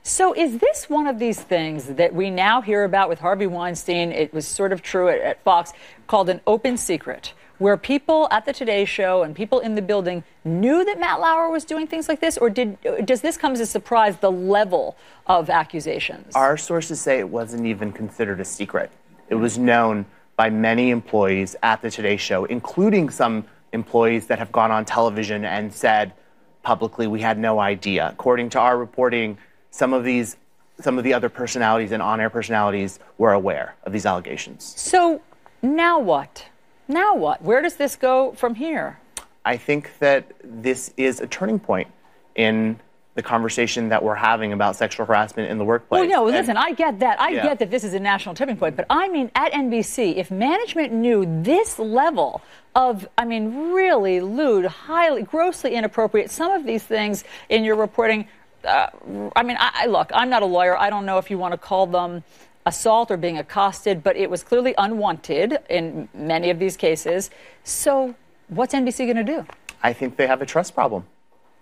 So is this one of these things that we now hear about with Harvey Weinstein? It was sort of true at Fox, called an open secret, where people at the Today Show and people in the building knew that Matt Lauer was doing things like this? Or does this come as a surprise, the level of accusations? Our sources say it wasn't even considered a secret. It was known by many employees at the Today Show, including some employees that have gone on television and said publicly, we had no idea. According to our reporting, some of the other personalities and on-air personalities were aware of these allegations. So now what? Now what? Where does this go from here? I think that this is a turning point in the conversation that we're having about sexual harassment in the workplace. Well, no, listen, I get that. I get that this is a national tipping point. But I mean, at NBC, if management knew this level of, I mean, really lewd, highly, grossly inappropriate, some of these things in your reporting, I mean, look, I'm not a lawyer. I don't know if you want to call them assault or being accosted, but it was clearly unwanted in many of these cases. So what's NBC going to do? I think they have a trust problem.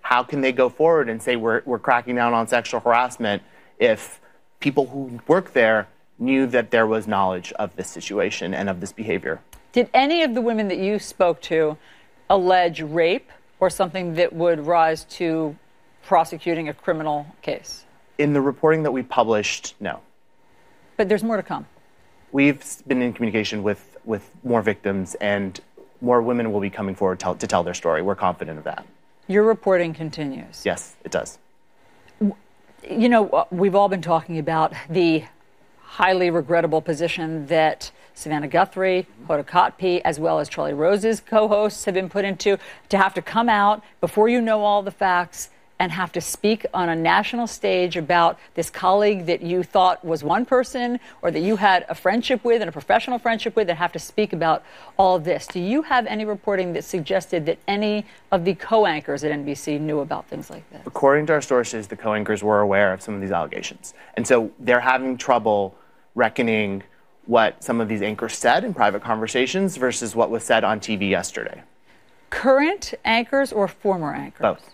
How can they go forward and say we're cracking down on sexual harassment if people who work there knew that there was knowledge of this situation and of this behavior? Did any of the women that you spoke to allege rape or something that would rise to prosecuting a criminal case? In the reporting that we published, no. But there's more to come. We've been in communication with more victims, and more women will be coming forward to tell their story. We're confident of that. Your reporting continues. Yes, it does. You know, we've all been talking about the highly regrettable position that Savannah Guthrie, Hoda Kotb, as well as Charlie Rose's co-hosts have been put into, to have to come out before you know all the facts and have to speak on a national stage about this colleague that you thought was one person or that you had a friendship with and a professional friendship with, and have to speak about all of this. Do you have any reporting that suggested that any of the co-anchors at NBC knew about things like this? According to our sources, the co-anchors were aware of some of these allegations. And so they're having trouble reckoning what some of these anchors said in private conversations versus what was said on TV yesterday. Current anchors or former anchors? Both.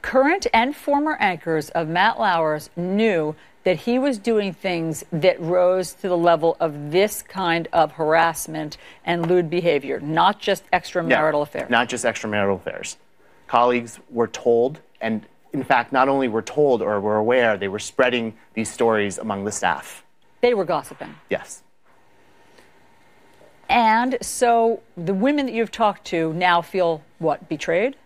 Current and former anchors of Matt Lauer's knew that he was doing things that rose to the level of this kind of harassment and lewd behavior, not just extramarital affairs. Not just extramarital affairs. Colleagues were told, and in fact, not only were told or were aware, they were spreading these stories among the staff. They were gossiping. Yes. And so the women that you've talked to now feel, what, betrayed?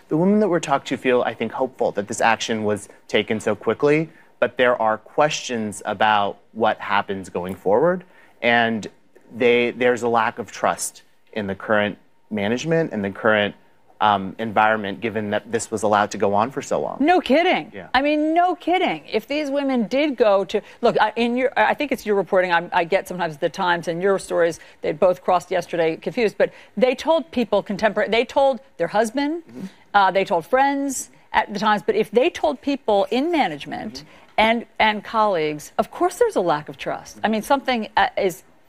The women that we're talked to feel, I think, hopeful that this action was taken so quickly, but there are questions about what happens going forward, and there's a lack of trust in the current management and the current environment, given that this was allowed to go on for so long. No kidding. Yeah. I mean, no kidding. If these women did go to look, I think it's your reporting. I get sometimes the Times and your stories. They both crossed yesterday, confused. But they told people they told their husband, they told friends at the Times. But if they told people in management and colleagues, of course, there's a lack of trust. I mean, something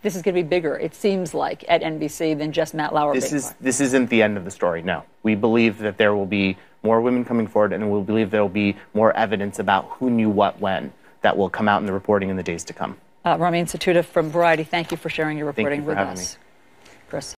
This is going to be bigger, it seems like, at NBC than just Matt Lauer. This isn't the end of the story, no. We believe that there will be more women coming forward, and we believe there will be more evidence about who knew what when that will come out in the reporting in the days to come. Ramin Satuda from Variety, thank you for sharing your reporting with us. Thank you for having me. Chris.